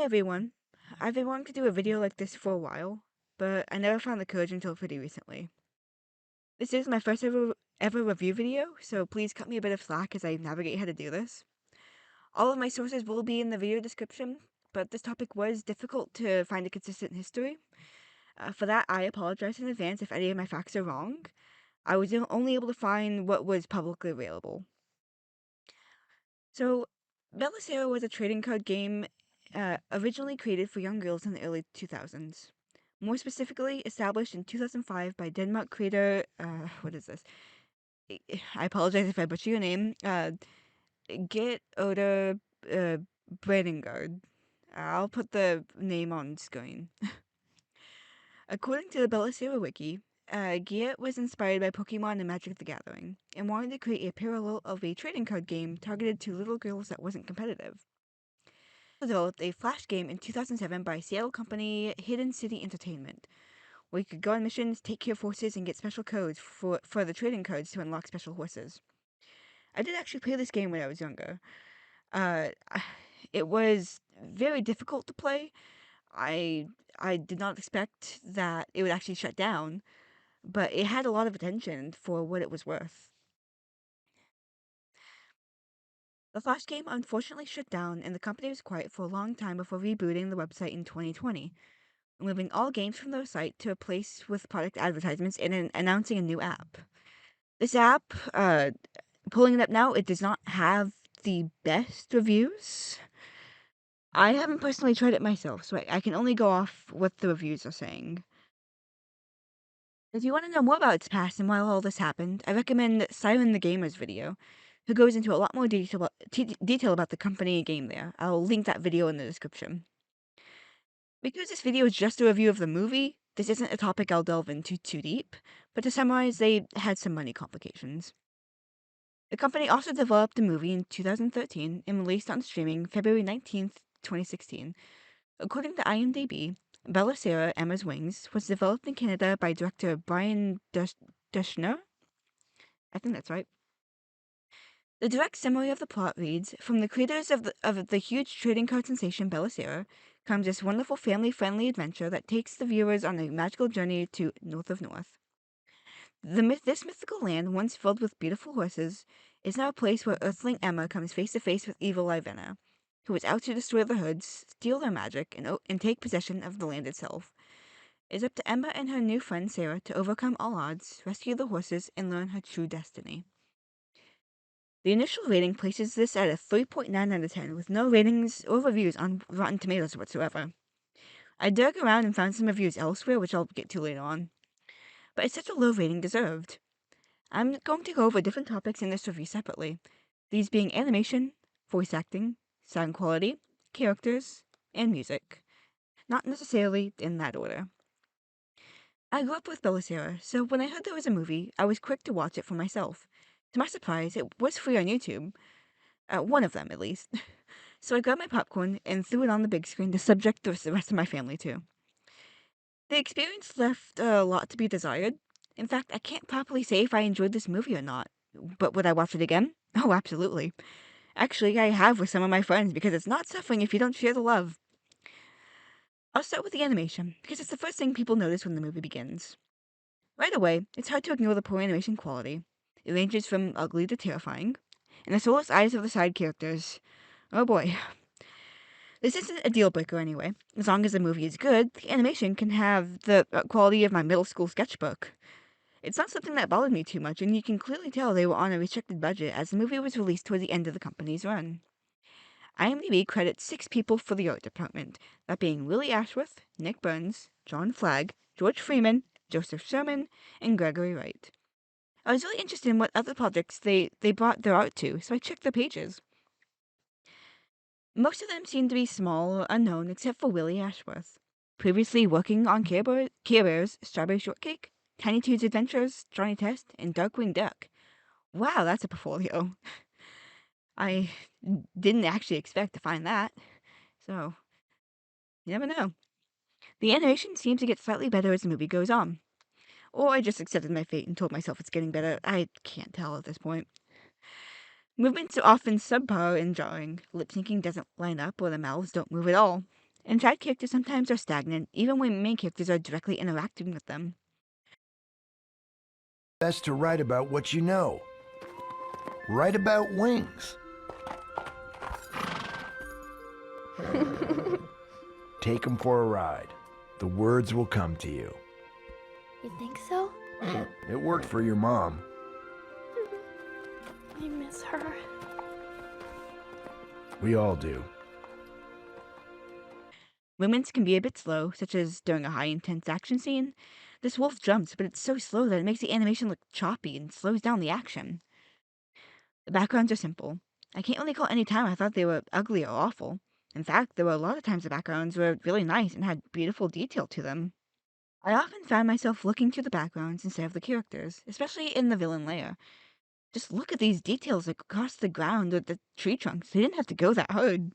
everyone. I've been wanting to do a video like this for a while, but I never found the courage until pretty recently. This is my first ever review video, so please cut me a bit of slack as I navigate how to do this. All of my sources will be in the video description, but this topic was difficult to find a consistent history. For that, I apologize in advance if any of my facts are wrong. I was only able to find what was publicly available. So, Bella Sara was a trading card game originally created for young girls in the early 2000s. More specifically, established in 2005 by Denmark creator, what is this? I apologize if I butcher your name. Get Oda Bredengard. I'll put the name on screen. According to the Bella Sara wiki, Giet was inspired by Pokemon and Magic the Gathering, and wanted to create a parallel of a trading card game targeted to little girls that wasn't competitive. Developed a flash game in 2007 by Seattle company Hidden City Entertainment, where you could go on missions, take care of horses, and get special codes for the trading cards to unlock special horses. I did actually play this game when I was younger. Uh, it was very difficult to play. I did not expect that it would actually shut down, but it had a lot of attention for what it was worth. The Flash game unfortunately shut down, and the company was quiet for a long time before rebooting the website in 2020, moving all games from their site to a place with product advertisements and announcing a new app. This app, pulling it up now, it does not have the best reviews. I haven't personally tried it myself, so I can only go off what the reviews are saying. If you want to know more about its past and why all this happened, I recommend Siren the Gamer's video, who goes into a lot more detail about the company game there. I'll link that video in the description. Because this video is just a review of the movie, this isn't a topic I'll delve into too deep, but to summarize, they had some money complications. The company also developed the movie in 2013 and released on streaming February 19th, 2016. According to IMDb, Bella Sara, Emma's Wings was developed in Canada by director Brian Dushner. I think that's right. The direct summary of the plot reads, from the creators of the huge trading card sensation Bella Sara comes this wonderful family-friendly adventure that takes the viewers on a magical journey to North of North. This mythical land, once filled with beautiful horses, is now a place where Earthling Emma comes face to face with evil Ivana, who is out to destroy the hoods, steal their magic, and take possession of the land itself. It's up to Emma and her new friend Sara to overcome all odds, rescue the horses, and learn her true destiny. The initial rating places this at a 3.9 out of 10, with no ratings or reviews on Rotten Tomatoes whatsoever. I dug around and found some reviews elsewhere, which I'll get to later on. But it's such a low rating deserved. I'm going to go over different topics in this review separately, these being animation, voice acting, sound quality, characters, and music. Not necessarily in that order. I grew up with Bella Sara, so when I heard there was a movie, I was quick to watch it for myself. To my surprise, it was free on YouTube. One of them, at least. So I grabbed my popcorn and threw it on the big screen to subject the rest of my family to. The experience left a lot to be desired. In fact, I can't properly say if I enjoyed this movie or not. But would I watch it again? Oh, absolutely. Actually, I have with some of my friends because it's not suffering if you don't share the love. I'll start with the animation, because it's the first thing people notice when the movie begins. Right away, it's hard to ignore the poor animation quality. It ranges from ugly to terrifying, and the soulless eyes of the side characters. Oh boy. This isn't a deal breaker anyway. As long as the movie is good, the animation can have the quality of my middle school sketchbook. It's not something that bothered me too much, and you can clearly tell they were on a restricted budget as the movie was released toward the end of the company's run. IMDb credits 6 people for the art department, that being Willie Ashworth, Nick Burns, John Flagg, George Freeman, Joseph Sherman, and Gregory Wright. I was really interested in what other projects they brought their art to, so I checked their pages. Most of them seem to be small or unknown except for Willie Ashworth, previously working on Care Bears, Strawberry Shortcake, Tiny Toad's Adventures, Johnny Test, and Darkwing Duck. Wow, that's a portfolio. I didn't actually expect to find that, so you never know. The animation seems to get slightly better as the movie goes on. Or I just accepted my fate and told myself it's getting better. I can't tell at this point. Movements are often subpar and jarring. Lip syncing doesn't line up or the mouths don't move at all. and side characters sometimes are stagnant, even when main characters are directly interacting with them. Best to write about what you know. Write about wings. Take them for a ride. The words will come to you. You think so? It worked for your mom. I miss her. We all do. Movements can be a bit slow, such as during a high intense action scene. This wolf jumps, but it's so slow that it makes the animation look choppy and slows down the action. The backgrounds are simple. I can't really recall any time I thought they were ugly or awful. In fact, there were a lot of times the backgrounds were really nice and had beautiful detail to them. I often found myself looking to the backgrounds instead of the characters, especially in the villain lair. Just look at these details across the ground or the tree trunks. They didn't have to go that hard.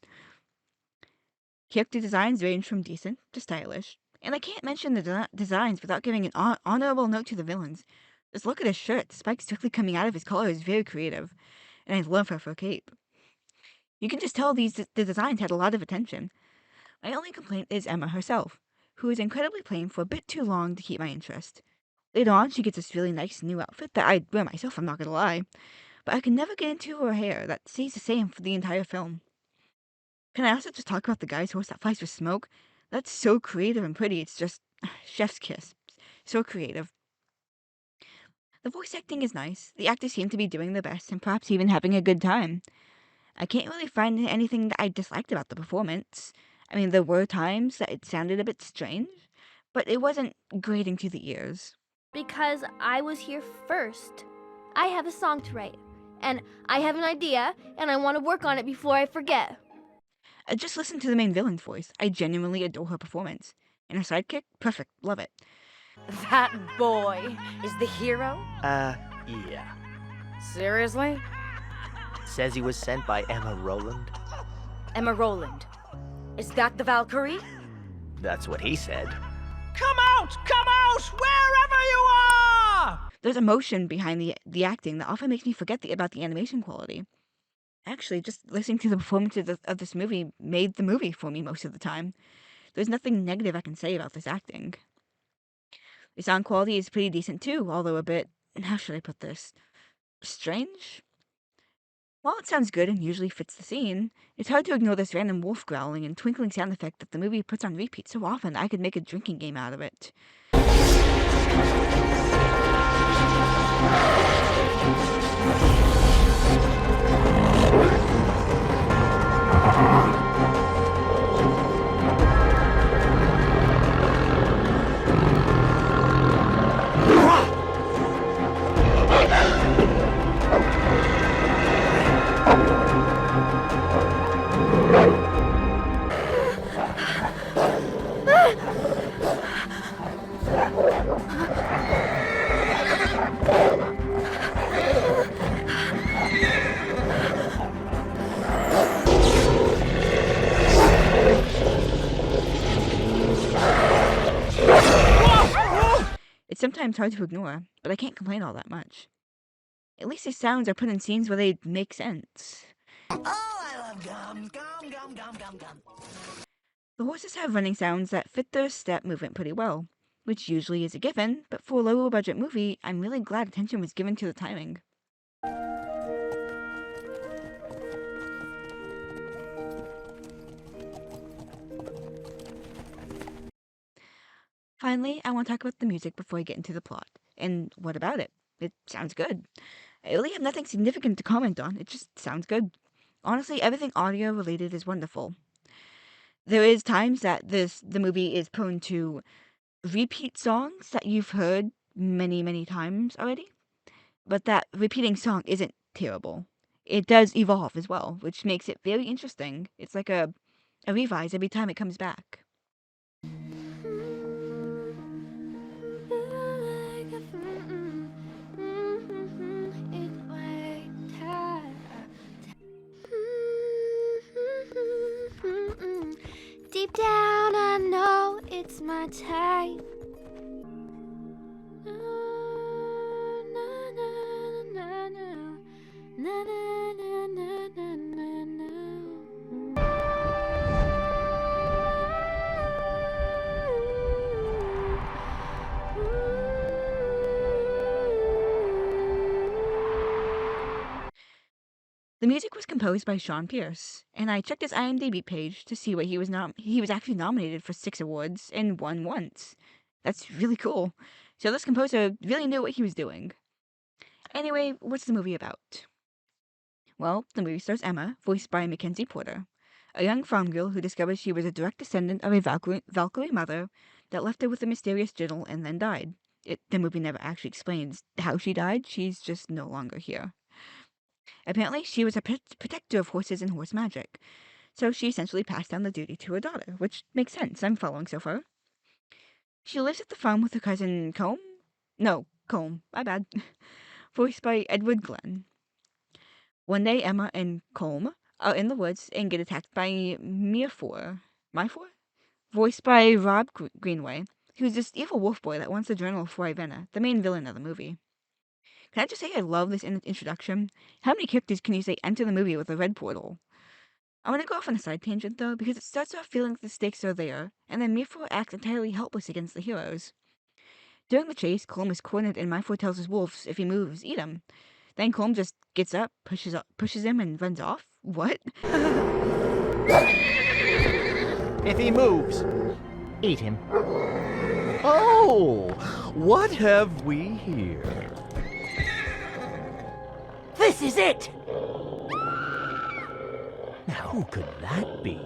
Character designs range from decent to stylish, and I can't mention the designs without giving an honorable note to the villains. Just look at his shirt. The spikes directly coming out of his collar is very creative, and I love her for a cape. You can just tell the designs had a lot of attention. My only complaint is Emma herself, who is incredibly plain for a bit too long to keep my interest. Later on, she gets this really nice new outfit that I'd wear myself, I'm not gonna lie, but I can never get into her hair that stays the same for the entire film. Can I also just talk about the guy's horse that flies with smoke? That's so creative and pretty, it's just chef's kiss. So creative. The voice acting is nice, the actors seem to be doing their best and perhaps even having a good time. I can't really find anything that I disliked about the performance. I mean, there were times that it sounded a bit strange, but it wasn't grating to the ears. Because I was here first. I have a song to write, and I have an idea, and I want to work on it before I forget. Just listen to the main villain's voice. I genuinely adore her performance. And her sidekick? Perfect. Love it. That boy is the hero? Yeah. Seriously? Says he was sent by Emma Roland. Emma Roland. Is that the Valkyrie? That's what he said. Come out! Come out! Wherever you are! There's emotion behind the acting that often makes me forget about the animation quality. Actually, just listening to the performances of this movie made the movie for me most of the time. There's nothing negative I can say about this acting. The sound quality is pretty decent too, although a bit, how should I put this, strange? While it sounds good and usually fits the scene, it's hard to ignore this random wolf growling and twinkling sound effect that the movie puts on repeat so often I could make a drinking game out of it. It's sometimes hard to ignore, but I can't complain all that much. At least these sounds are put in scenes where they make sense. Oh, I love gum, gum, gum, gum, gum, gum. The horses have running sounds that fit their step movement pretty well, which usually is a given, but for a lower budget movie, I'm really glad attention was given to the timing. Finally, I want to talk about the music before I get into the plot. And what about it? It sounds good. I really have nothing significant to comment on, it just sounds good. Honestly, everything audio related is wonderful. There is times that the movie is prone to repeat songs that you've heard many, many times already, but that repeating song isn't terrible. It does evolve as well, which makes it very interesting. It's like a revise every time it comes back. Deep down, I know it's my type. The music was composed by Sean Pierce, and I checked his IMDb page to see what he was actually nominated for 6 awards and won once. That's really cool. So this composer really knew what he was doing. Anyway, what's the movie about? Well, the movie stars Emma, voiced by Mackenzie Porter, a young farm girl who discovers she was a direct descendant of a Valkyrie mother that left her with a mysterious journal and then died. The movie never actually explains how she died, she's just no longer here. Apparently, she was a protector of horses and horse magic, so she essentially passed down the duty to her daughter, which makes sense. I'm following so far. She lives at the farm with her cousin Combe? No, Combe, my bad. Voiced by Edward Glenn. One day, Emma and Combe are in the woods and get attacked by Myfor? Voiced by Rob Greenway, who's this evil wolf boy that wants the journal for Ivana, the main villain of the movie. Can I just say I love this introduction? How many characters can you say enter the movie with a red portal? I want to go off on a side tangent though, because it starts off feeling the stakes are there, and then Myfor acts entirely helpless against the heroes. During the chase, Colm is cornered and Myfor tells his wolves if he moves, eat him. Then Colm just gets up, pushes him, and runs off? What? If he moves, eat him. Oh, what have we here? This is it! Now, who could that be?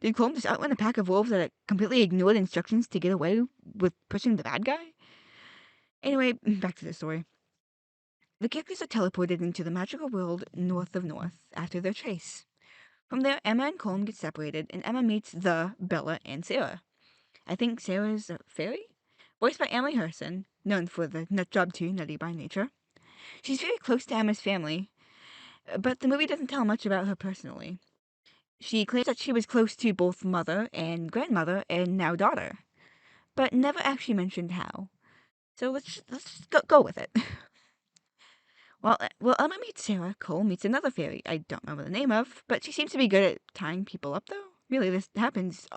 Did Colm just outrun a pack of wolves that completely ignored instructions to get away with pushing the bad guy? Anyway, back to the story. The characters are teleported into the magical world north of North after their chase. From there, Emma and Colm get separated, and Emma meets Bella and Sara. I think Sarah's a fairy? Voiced by Emily Herson, known for the Nutjob 2 Nutty by Nature. She's very close to Emma's family, but the movie doesn't tell much about her personally. She claims that she was close to both mother and grandmother and now daughter, but never actually mentioned how. So let's just go with it. Well, Emma meets Sarah, Cole meets another fairy I don't remember the name of, but she seems to be good at tying people up, though. Really, this happens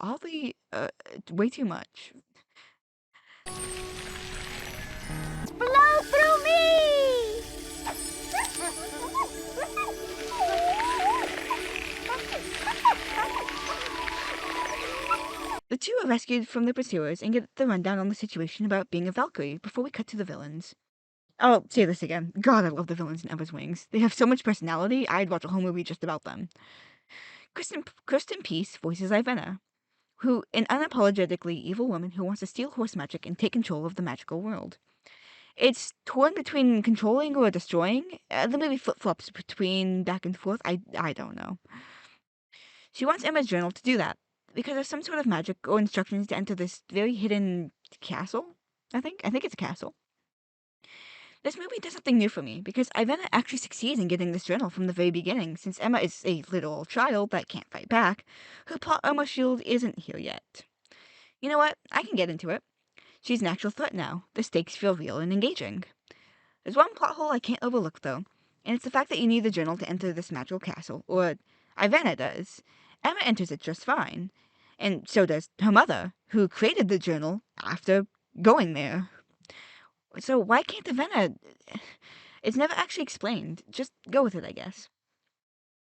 way too much. Blow through me! The two are rescued from the pursuers and get the rundown on the situation about being a Valkyrie before we cut to the villains. I'll say this again. God, I love the villains in Emma's Wings. They have so much personality, I'd watch a whole movie just about them. Kristen Peace voices Ivana, who an unapologetically evil woman who wants to steal horse magic and take control of the magical world. It's torn between controlling or destroying. The movie flip-flops between back and forth. I don't know. She wants Emma's journal to do that, because there's some sort of magic or instructions to enter this very hidden castle. I think it's a castle. This movie does something new for me, because Ivana actually succeeds in getting this journal from the very beginning, since Emma is a little child that can't fight back. Her plot armor shield isn't here yet. You know what? I can get into it. She's an actual threat now. The stakes feel real and engaging. There's one plot hole I can't overlook, though, and it's the fact that you need the journal to enter this magical castle, or Ivana does. Emma enters it just fine, and so does her mother, who created the journal after going there. So why can't Ivana? It's never actually explained. Just go with it, I guess.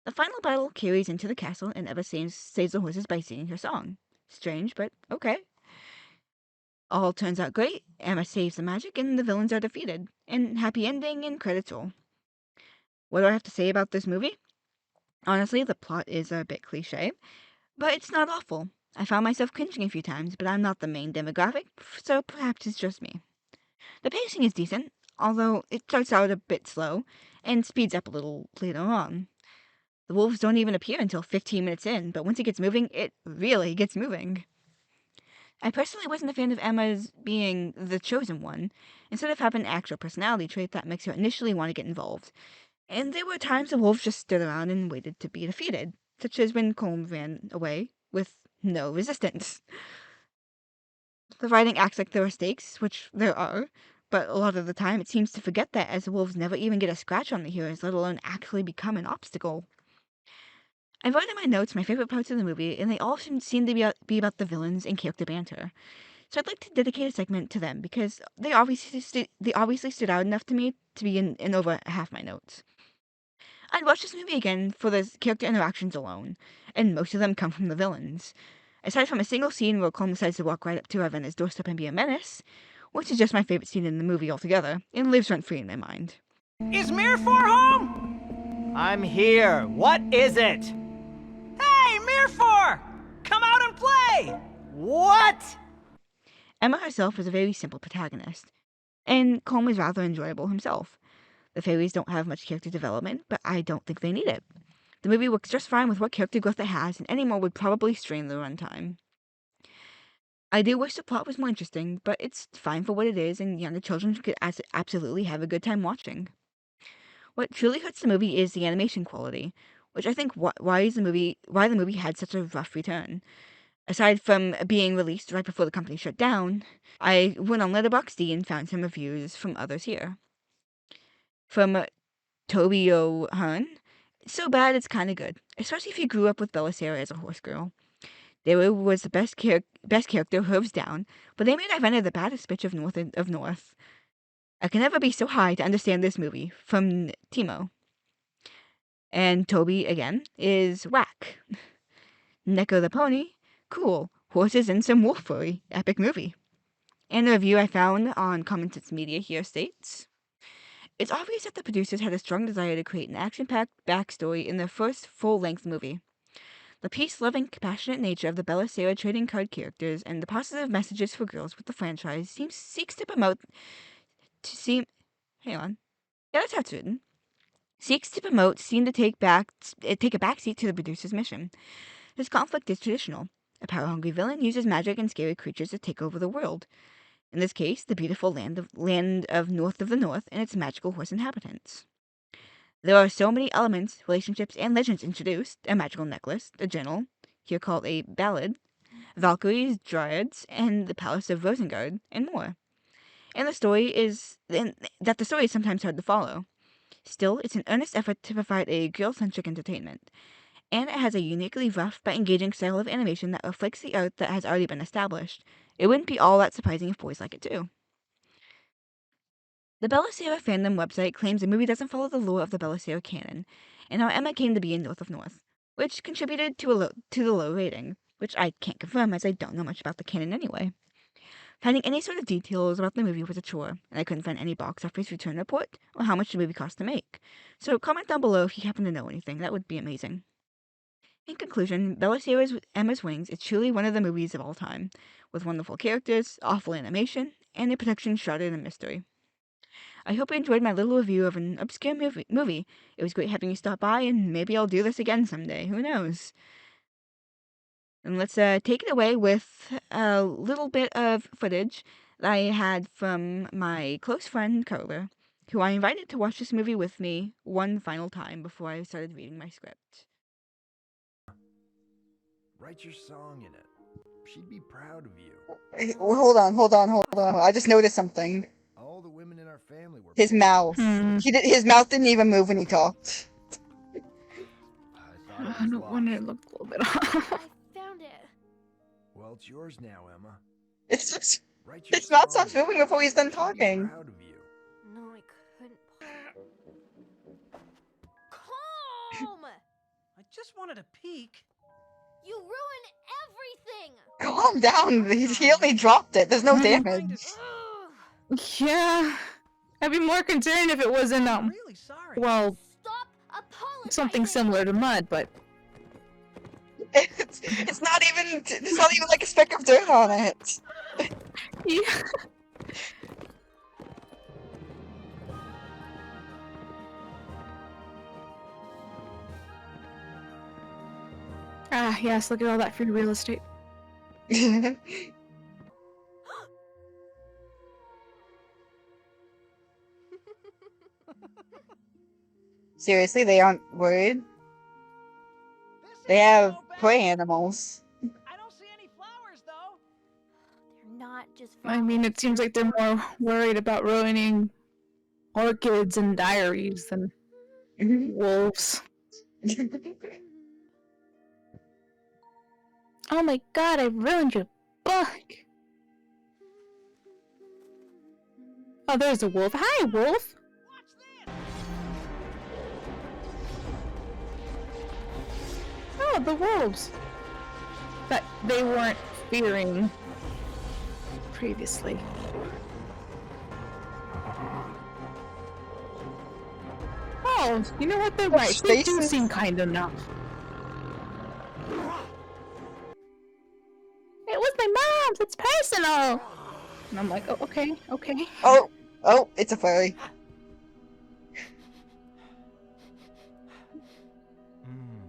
The final battle carries into the castle, and Emma saves the horses by singing her song. Strange, but okay. All turns out great. Emma saves the magic, and the villains are defeated. And happy ending and credits roll. What do I have to say about this movie? Honestly, the plot is a bit cliche, but it's not awful. I found myself cringing a few times, but I'm not the main demographic, so perhaps it's just me. The pacing is decent, although it starts out a bit slow, and speeds up a little later on. The wolves don't even appear until 15 minutes in, but once it gets moving, it really gets moving. I personally wasn't a fan of Emma's being the chosen one, instead of having an actual personality trait that makes her initially want to get involved. And there were times the wolves just stood around and waited to be defeated, such as when Colm ran away with no resistance. The writing acts like there are stakes, which there are, but a lot of the time it seems to forget that, as the wolves never even get a scratch on the heroes, let alone actually become an obstacle. I wrote in my notes my favorite parts of the movie, and they all seem to be about the villains and character banter. So I'd like to dedicate a segment to them because they obviously stood out enough to me to be in over half my notes. I'd watch this movie again for the character interactions alone, and most of them come from the villains. Aside from a single scene where Colm decides to walk right up to Ravenna's doorstep and be a menace, which is just my favorite scene in the movie altogether, and lives rent free in my mind. Is Mirfor home? I'm here. What is it? Hey, Mirfor! Come out and play! What? Emma herself is a very simple protagonist, and Colm is rather enjoyable himself. The fairies don't have much character development, but I don't think they need it. The movie works just fine with what character growth it has, and any more would probably strain the runtime. I do wish the plot was more interesting, but it's fine for what it is, and younger children could absolutely have a good time watching. What truly hurts the movie is the animation quality, which I think why the movie had such a rough return. Aside from being released right before the company shut down, I went on Letterboxd and found some reviews from others here. From Toby O'Hearn, so bad it's kind of good, especially if you grew up with Belisara as a horse girl. Daryl was the best character, hooves down, but they made Ravenna the baddest bitch of North. I can never be so high to understand this movie, from Timo. And Toby, again, is whack. Neko the pony, cool. Horses and some wolf furry, epic movie. And the review I found on Common Sense Media here states, it's obvious that the producers had a strong desire to create an action-packed backstory in their first full-length movie. The peace-loving, compassionate nature of the Belisara trading card characters and the positive messages for girls with the franchise seeks to promote hang on. Yeah, that's how it's written. Seem to take a backseat to the producer's mission. This conflict is traditional. A power-hungry villain uses magic and scary creatures to take over the world. In this case, the beautiful land of North of the North and its magical horse inhabitants. There are so many elements, relationships, and legends introduced: a magical necklace, a journal, here called a ballad, Valkyries, dryads, and the Palace of Rosengard, and more. And the story is sometimes hard to follow. Still, it's an earnest effort to provide a girl-centric entertainment, and it has a uniquely rough but engaging style of animation that reflects the art that has already been established. It wouldn't be all that surprising if boys like it too. The Belisara fandom website claims the movie doesn't follow the lore of the Belisara canon, and how Emma came to be in North of North, which contributed to the low rating, which I can't confirm as I don't know much about the canon anyway. Finding any sort of details about the movie was a chore, and I couldn't find any box office return report or how much the movie cost to make. So comment down below if you happen to know anything, that would be amazing. In conclusion, Belisara's Emma's Wings is truly one of the movies of all time, with wonderful characters, awful animation, and a production shrouded in mystery. I hope you enjoyed my little review of an obscure movie. It was great having you stop by, and maybe I'll do this again someday. Who knows? And let's take it away with a little bit of footage that I had from my close friend Carla, who I invited to watch this movie with me one final time before I started reading my script. Write your song in it. She'd be proud of you. Hey, hold on. I just noticed something. All the women in our family were. His mouth. His mouth didn't even move when he talked. I thought I it was don't want it to lost. look a little bit off. I found it. Well, it's yours now, Emma. It's just, Write your his mouth song stops in it. moving before he's done She'd be talking. proud of you. No, I couldn't. Calm! I just wanted a peek. You ruined everything! Calm down. He only dropped it. There's no damage. Ugh. Yeah. I'd be more concerned if it wasn't, I'm really sorry. well, Stop apologizing! something similar to mud, but It's not even. There's not even like a speck of dirt on it. yeah. Ah, yes, look at all that free real estate. Seriously, they aren't worried. This They isn't have so bad. prey animals. I don't see any flowers, though. They're not just I mean, it seems like they're more worried about ruining orchids and diaries than wolves. Oh my god, I ruined your book! Oh, there's a wolf. Hi, wolf! Oh, the wolves! That they weren't fearing previously. Oh, you know what? They're right. They do faces. seem kind enough. It was my mom's. It's personal. And I'm like, oh, okay, okay. Oh, oh, it's a fairy.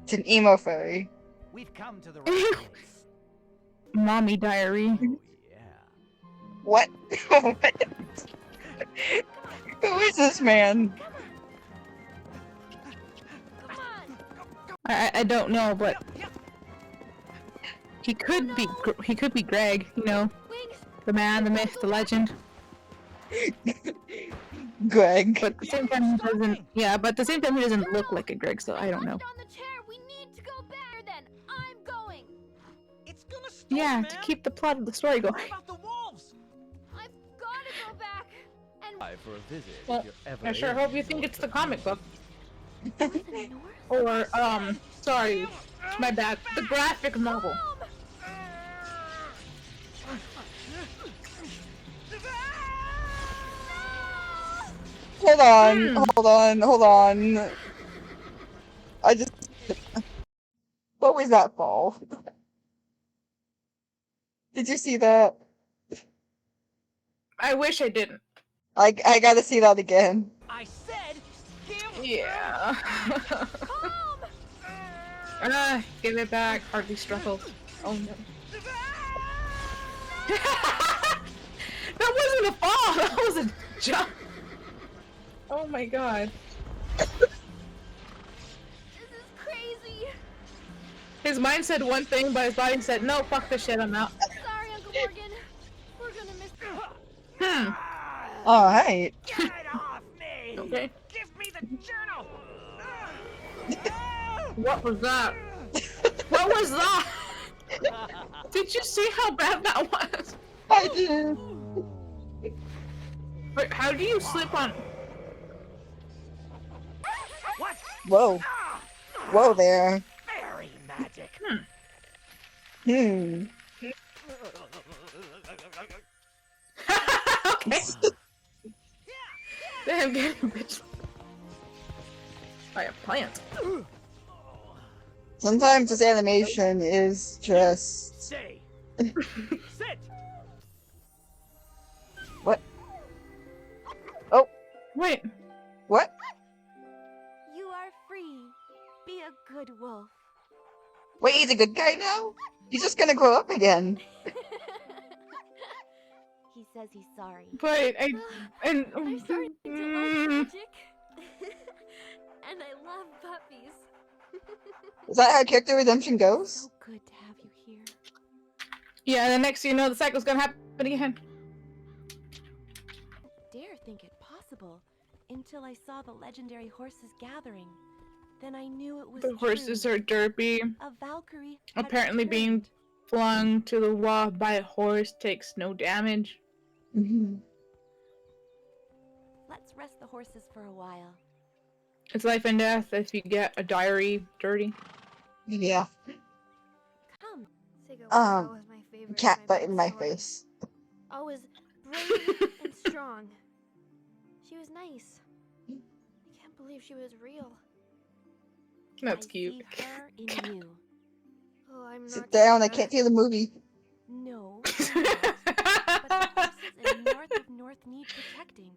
It's an emo fairy. We've come to the right place. Mommy diary. Oh, yeah. What? What? Who is this man? I don't know, but he could be Greg. You know, the man, the myth, the legend. Greg. But at the same time, he doesn't. Yeah, but at the same time, he doesn't look like a Greg. So I don't know. On the chair. We need to go back. Then I'm going. It's gonna stop, Yeah, man. to keep the plot of the story going. What about the wolves? I've got to go back. And For a visit, Well, if you're ever I sure in hope you think it's the comic book. the north. Or, sorry, my bad. The graphic novel. Hold on, hold on, hold on. I just... What was that fall? Did you see that? I wish I didn't. I gotta see that again. I said, give Yeah. Give it back. Hardly struggled. Oh no. That wasn't a fall. That was a jump. Oh my god. This is crazy. His mind said one thing, but his body said, no, fuck this shit, I'm out. Sorry, Uncle Morgan. We're gonna miss. Alright. Get it off me! Okay. Give me the journal! What was that? What was that? Did you see how bad that was? I did. Wait, how do you slip on? What? Whoa. Whoa there. Fairy magic! Hmm. Okay. Damn, get him, bitch. I have plans. Sometimes this animation is just... Stay! Sit! What? Oh, Wait. what? You are free. Be a good wolf. Wait, he's a good guy now? He's just gonna grow up again. He says he's sorry. But I'm starting to like magic. And I love puppies. Is that how character redemption goes? So good to have you here. yeah, the next thing you know, the cycle's gonna happen again. Dare think it possible until I saw the legendary horses gathering. Then I knew it was The horses true. are derpy. A Valkyrie had Apparently being returned. flung to the wall by a horse takes no damage. Mm-hmm. Let's rest the horses for a while. It's life and death if you get a diary dirty. Yeah. Come. Um, cat butt in my face. Always brave and strong. She was nice. I can't believe she was real. That's I cute. See her in you. Oh, I'm Sit not down, I sure. can't see the movie. No, I'm not. But the horses in north of North need protecting.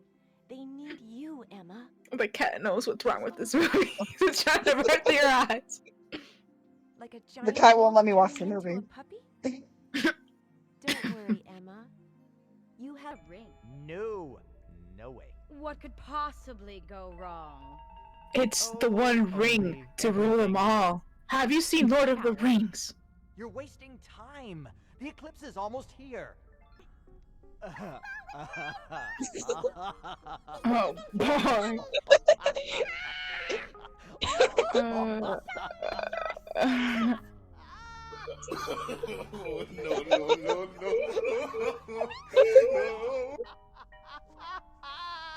They need you, Emma. The cat knows what's wrong with this movie. It's trying to burn through your eyes. Like a giant The cat won't let me wolf watch the turning into movie. a puppy? Don't worry, Emma. You have a ring. No. No way. What could possibly go wrong? It's the one ring to rule them all. Have you seen Lord of the Rings? You're wasting time. The eclipse is almost here. Oh boy.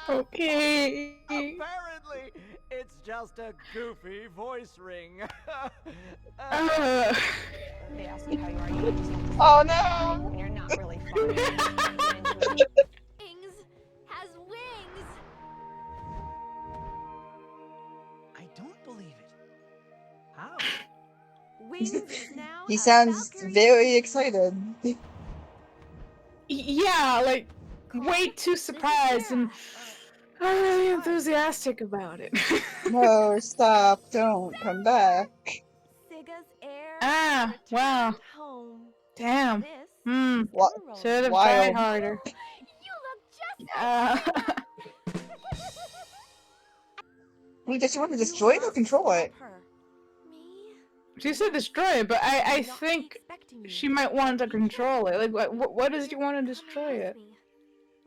Okay. Apparently, it's just a goofy voice ring. Uh, They ask you how you are, you just have to say Oh you're fine no! when you're not really fine. Wings has wings. I don't believe it. How? Wings is now He a sounds Valkyrie. very excited. yeah, like way too surprised and really enthusiastic about it. No, stop, don't come back. Siga's heir Ah, has wow. returned home. Damn. This Hmm. What? Should have tried Wild. harder. You look just Uh, Wait, does she want to You destroy it or must control stop it? her. Me? she said destroy it, but I Not think expecting you. she might want to Be control it. Like, what does she You're want to coming destroy with it? me,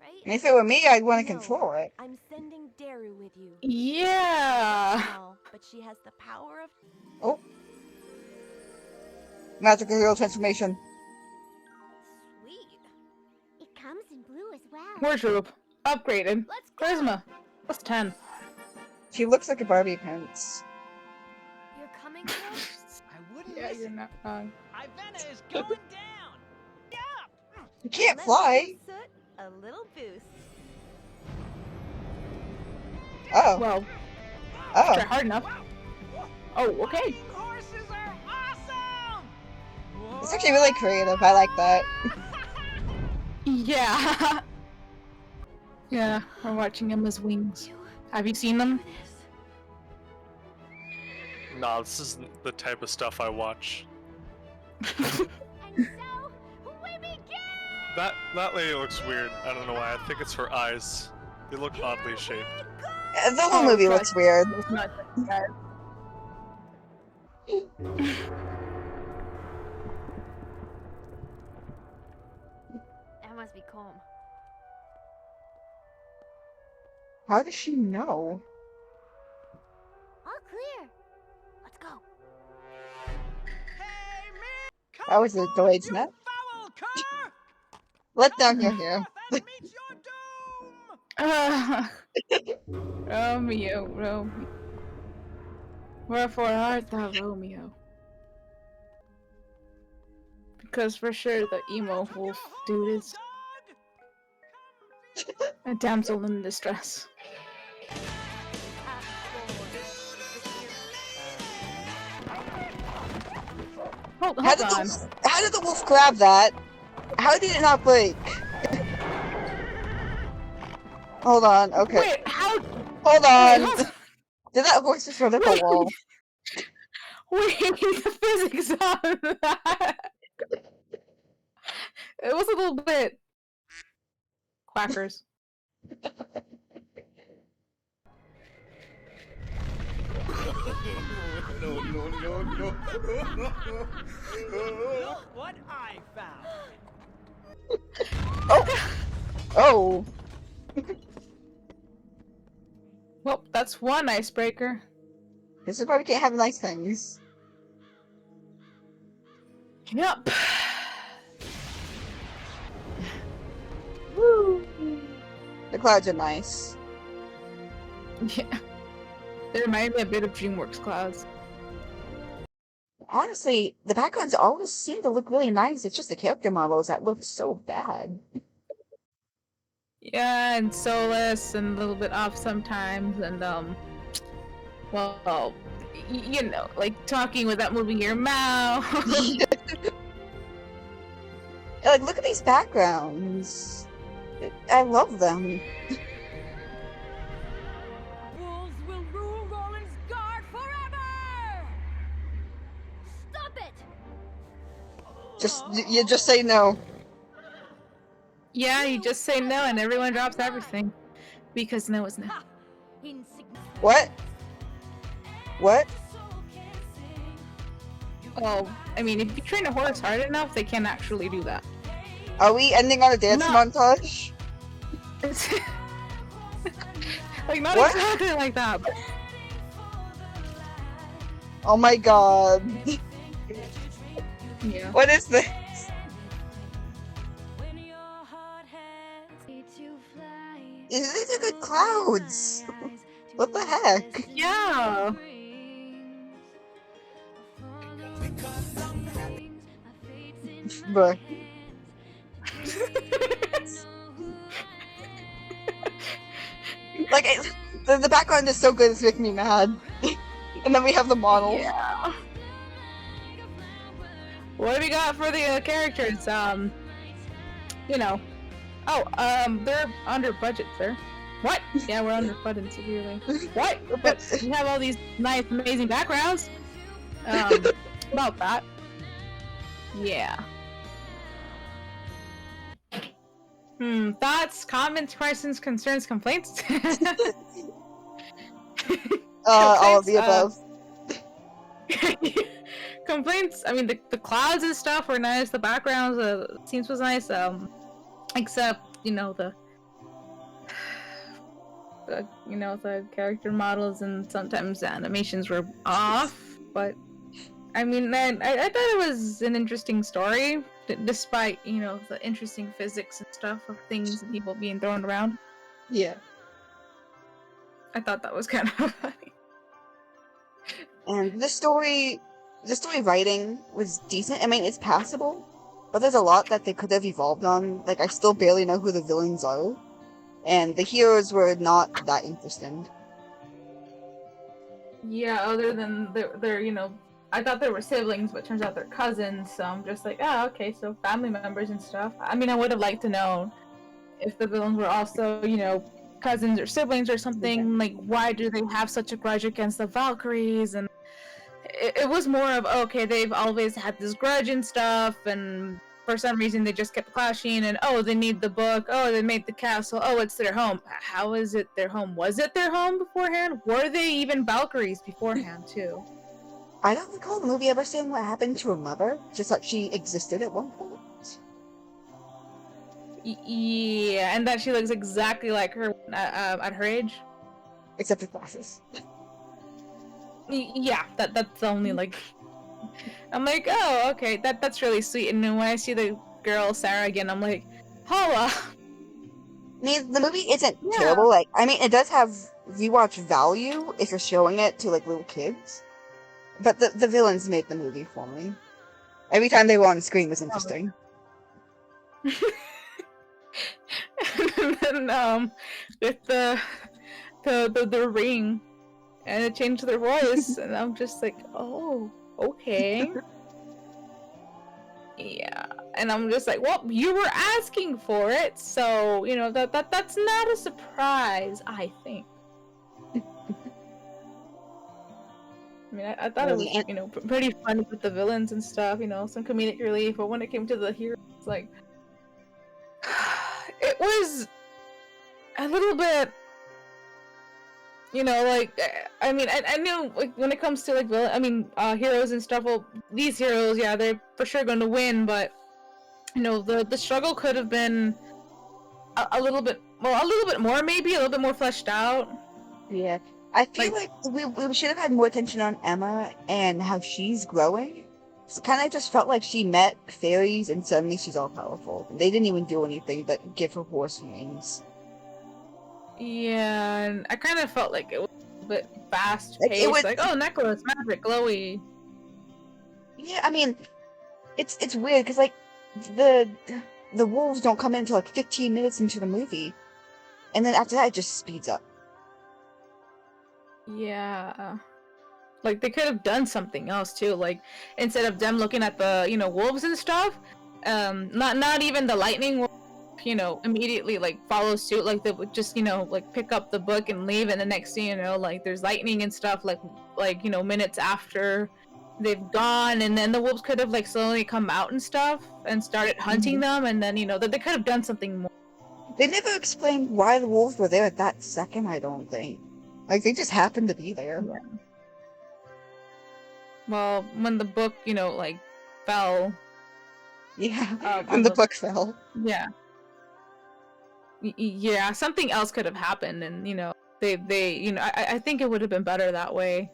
right? And if it were me, I'd want to No, control it. I'm sending Daru with you. Yeah. Small, but she has the power of Oh. Magical hero transformation. sweet. It comes in blue as well. Wardrobe upgraded. Let's go. Charisma plus 10. She looks like a Barbie pants. You're coming with us? I wouldn't Yeah, miss you're it. not wrong. Ivana is going down. Yeah. You can't Let fly. me give Soot a little boost. Oh. Well, Oh. try hard enough. Oh, okay. Flying horses are awesome. It's actually really creative. I like that. Yeah. Yeah, we're watching Emma's wings. Have you seen them? Nah, this isn't the type of stuff I watch. And so, we begin! That lady looks weird. I don't know why. I think it's her eyes. They look oddly shaped. The whole movie God. looks weird. It's not just that. That must be calm. How does she know? All clear. Let's go. Hey, man! Come That was a forth, delayed you snap. foul cur! Let down Come your forth hair. and meet your doom! Romeo, Romeo. Wherefore art thou, Romeo? Because for sure the emo wolf dude is a damsel in distress. Hold How on. did the wolf grab that? How did it not break? Hold on, okay. Wait, how? Hold Wait, on. hold on. Did that horse just run up a Wait. wall? Wait, the physics on that. It was a little bit quackers. Look what I found! Oh. Well, that's one icebreaker. This is why we can't have nice things. Yep. Woo. The clouds are nice. Yeah. They remind me a bit of DreamWorks clouds. Honestly, the backgrounds always seem to look really nice. It's just the character models that look so bad. Yeah, and soulless and a little bit off sometimes, and well, you know, like talking without moving your mouth. Like, look at these backgrounds. I love them. Wolves will rule Roland's guard forever! Stop it! You just say no. Yeah, you just say no, and everyone drops everything because no is no. What? What? Oh, I mean, if you train a horse hard enough, they can actually do that. Are we ending on a dance No. montage? Like, not What? exactly like that, but Oh my god. yeah. What is this? To fly, These are good clouds. What the heck? Yeah. Bruh. Like, the background is so good, it's making me mad. And then we have the model. Yeah. What do we got for the characters? You know. Oh, they're under budget, sir. What? Yeah, we're under budget severely. What? But we have all these nice, amazing backgrounds. About that. Yeah. Thoughts, comments, questions, concerns, complaints? All of the above. Complaints. I mean, the clouds and stuff were nice. The backgrounds, scenes was nice. Except the the character models and sometimes the animations were off. But I mean, I thought it was an interesting story, despite the interesting physics and stuff of things and people being thrown around. Yeah. I thought that was kind of funny. And the story writing was decent. I mean, it's passable, but there's a lot that they could have evolved on. Like, I still barely know who the villains are, and the heroes were not that interesting. Yeah, other than they're I thought they were siblings, but turns out they're cousins. So I'm just like, oh, okay, so family members and stuff. I mean, I would have liked to know if the villains were also cousins or siblings or something. Like, why do they have such a grudge against the Valkyries? And it was more of, okay, they've always had this grudge and stuff, and for some reason they just kept clashing, and they need the book, they made the castle, it's their home. How is it their home? Was it their home beforehand? Were they even Valkyries beforehand too? I don't recall the movie ever saying what happened to her mother, just that she existed at one point. Yeah, and that she looks exactly like her at her age. Except for glasses. Yeah, that's only like... I'm like, oh, okay, that's really sweet. And then when I see the girl Sara again, I'm like, Holla! I mean, the movie isn't terrible. Like, I mean, it does have rewatch value if you're showing it to like little kids. But the villains made the movie for me. Every time they were on screen was interesting. And then with the ring, and it changed their voice, and I'm just like, oh, okay. Yeah, and I'm just like, well, you were asking for it, so that's not a surprise, I think. I mean, I thought it was, pretty funny with the villains and stuff, some comedic relief, but when it came to the heroes, like, it was a little bit, like, I mean, I knew, like, when it comes to, like, heroes and stuff, well, these heroes, yeah, they're for sure going to win, but, the struggle could have been a little bit more, maybe, a little bit more fleshed out. Yeah. I feel like we should have had more attention on Emma and how she's growing. It kind of just felt like she met fairies and suddenly she's all powerful. They didn't even do anything but give her horse wings. Yeah, and I kind of felt like it was a bit fast-paced. Like, oh, necklace, magic, glowy. Yeah, I mean, it's weird because like the wolves don't come in until like 15 minutes into the movie, and then after that it just speeds up. Yeah. Like, they could have done something else, too. Like, instead of them looking at the, wolves and stuff, not even the lightning will, immediately, like, follow suit. Like, they would just, like, pick up the book and leave, and the next thing you know, like, there's lightning and stuff, like, minutes after they've gone, and then the wolves could have, like, slowly come out and stuff, and started hunting them, and then, that they could have done something more. They never explained why the wolves were there at that second, I don't think. Like, they just happened to be there. Yeah. Well, when the book, like, fell. Yeah, when the book fell. Yeah. Yeah, something else could have happened, and, they I think it would have been better that way.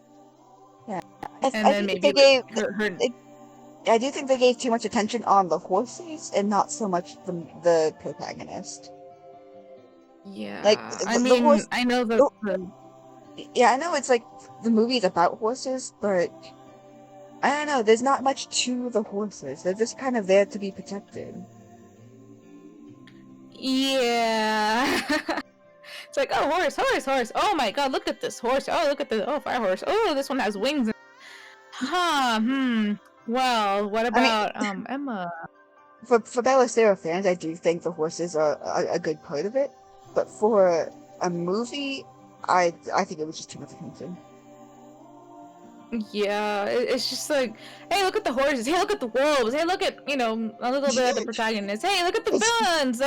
Yeah. Then maybe I do think they gave too much attention on the horses and not so much the protagonist. Yeah, Like I the mean, horse. I know that Oh, yeah, I know it's like the movie's about horses, but I don't know. There's not much to the horses. They're just kind of there to be protected. yeah. It's like, oh, horse, horse, horse. Oh my god, look at this horse. Oh, look at the fire horse. Oh, this one has wings. Huh. Well, what I mean, about Emma? for Ballesteros fans, I do think the horses are a good part of it. But for a movie, I think it was just too much attention. Yeah, it's just like, hey, look at the horses. Hey, look at the wolves. Hey, look at a little bit of the protagonist. Hey, look at the villains.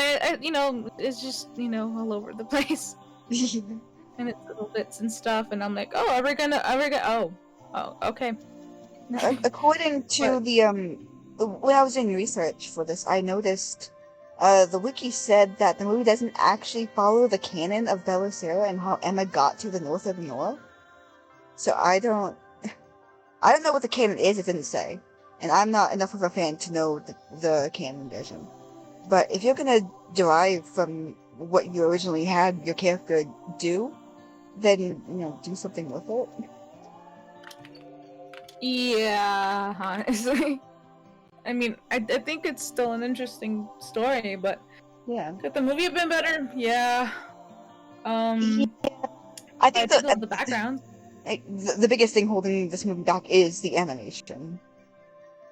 It's just all over the place, and it's little bits and stuff. And I'm like, oh, are we gonna? Oh, okay. According to But when I was doing research for this, I noticed the wiki said that the movie doesn't actually follow the canon of Belisara and how Emma got to the north of Noah. So I don't know what the canon is. It didn't say, and I'm not enough of a fan to know the canon version. But if you're gonna derive from what you originally had your character do, then do something with it. yeah, honestly, I mean, I think it's still an interesting story, but Yeah. could the movie have been better? Yeah. Yeah. I I think did love the background. the biggest thing holding this movie back is the animation.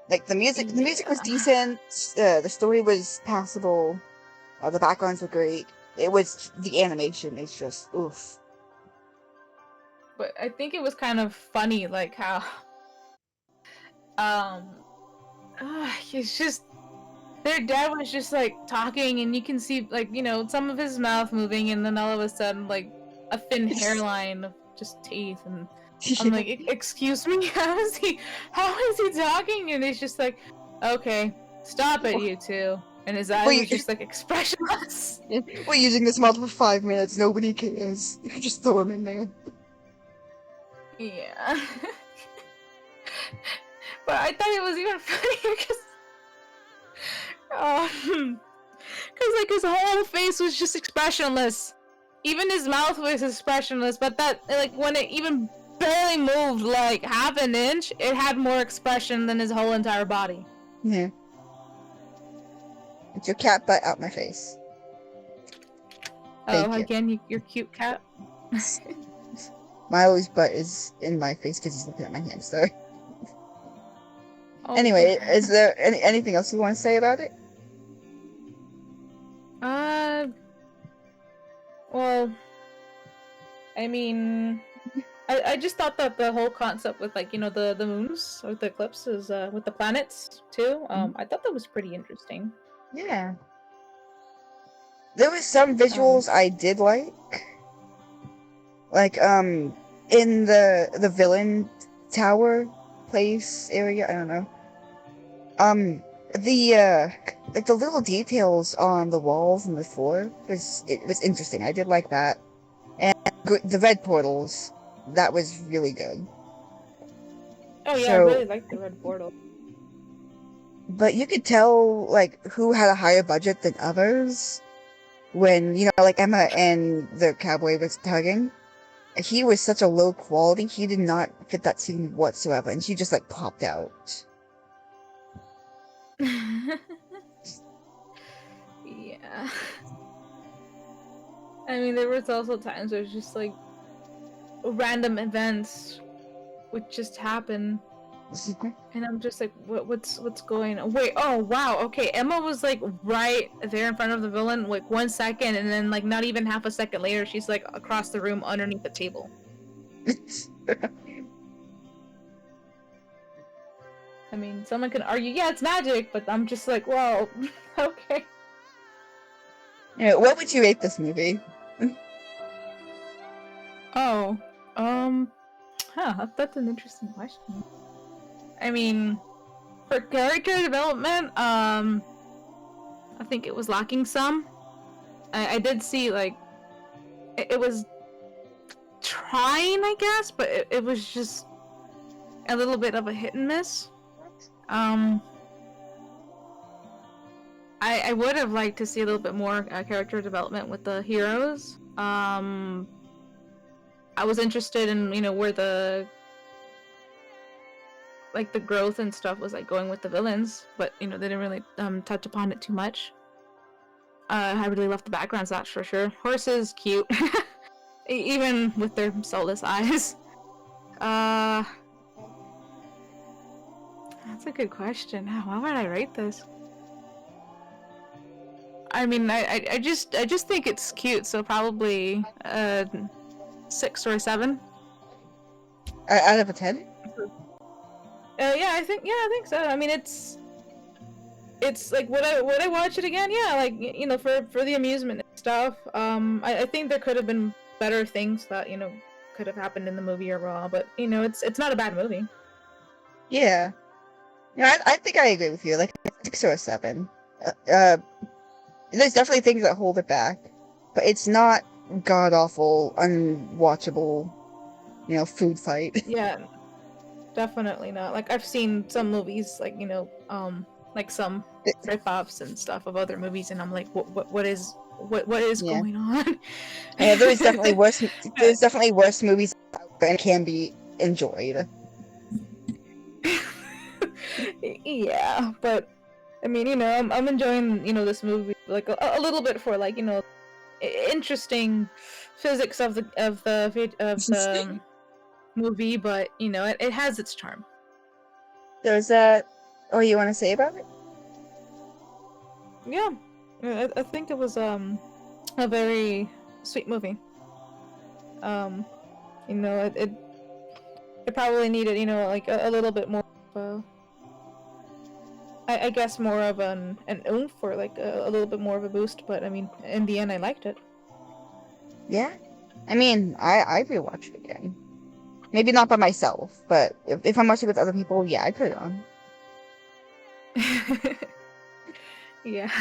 Like the music was Yeah. decent. The story was passable. The backgrounds were great. It was the animation is just oof. But I think it was kind of funny, like how um it's just their dad was just like talking, and you can see like some of his mouth moving, and then all of a sudden like a thin hairline of just teeth, and I'm like, excuse me, how is he talking? And he's just like, okay, stop it, you two. And his eyes was just like expressionless. We're using this model for 5 minutes. Nobody cares. Just throw him in there. Yeah. But I thought it was even funnier because like his whole face was just expressionless. Even his mouth was expressionless, but that like when it even barely moved like half an inch, it had more expression than his whole entire body. Yeah. It's your cat butt out my face. Thank you. Again, your cute cat. Milo's butt is in my face because he's looking at my hamster. Oh. Anyway, is there anything else you want to say about it? Well, I mean, I just thought that the whole concept with like the moons or the eclipses with the planets too. I thought that was pretty interesting. Yeah. There was some visuals I did like in the villain tower place area. I don't know. The little details on the walls and the floor was interesting. I did like that, and the red portals, that was really good. Oh yeah, I really liked the red portal. But you could tell like who had a higher budget than others when like Emma and the cowboy was tugging. He was such a low quality, he did not fit that scene whatsoever, and she just like popped out. Yeah. I mean, there was also times where it's just like random events would just happen, and I'm just like, what's going on? Wait, oh wow, okay, Emma was like right there in front of the villain, like 1 second, and then like not even half a second later, she's like across the room underneath the table. I mean, someone can argue, yeah, it's magic, but I'm just like, well, okay. Yeah, what would you rate this movie? Oh, that's an interesting question. I mean, for character development, I think it was lacking some. I did see, like, it was trying, I guess, but it was just a little bit of a hit and miss. I would have liked to see a little bit more character development with the heroes. I was interested in, where the the growth and stuff was going with the villains, but they didn't really touch upon it too much. I really loved the backgrounds, that's for sure. Horses, cute. Even with their soulless eyes. That's a good question. How would I rate this? I mean, I just think it's cute, so probably 6 or 7. Out of a 10? Yeah, I think so. I mean, it's like, would I watch it again? Yeah, for the amusement and stuff. I think there could have been better things that could have happened in the movie overall, but it's not a bad movie. Yeah. I think I agree with you. Like 6 or 7. There's definitely things that hold it back, but it's not god awful, unwatchable, food fight. Yeah, definitely not. Like, I've seen some movies, like some rip-offs and stuff of other movies, and I'm like, what is Yeah. going on? Yeah, there's definitely worse. There's definitely worse movies out there and can be enjoyed. Yeah, but I mean, I'm enjoying, this movie like a little bit for interesting physics of the movie, but it has its charm. There's that. Oh, you want to say about it? Yeah, I think it was a very sweet movie. It probably needed like a little bit more. I guess more of an oomph, or like a little bit more of a boost, but I mean, in the end, I liked it. Yeah. I mean, I'd rewatch it again. Maybe not by myself, but if I'm watching with other people, yeah, I'd put it on. Yeah.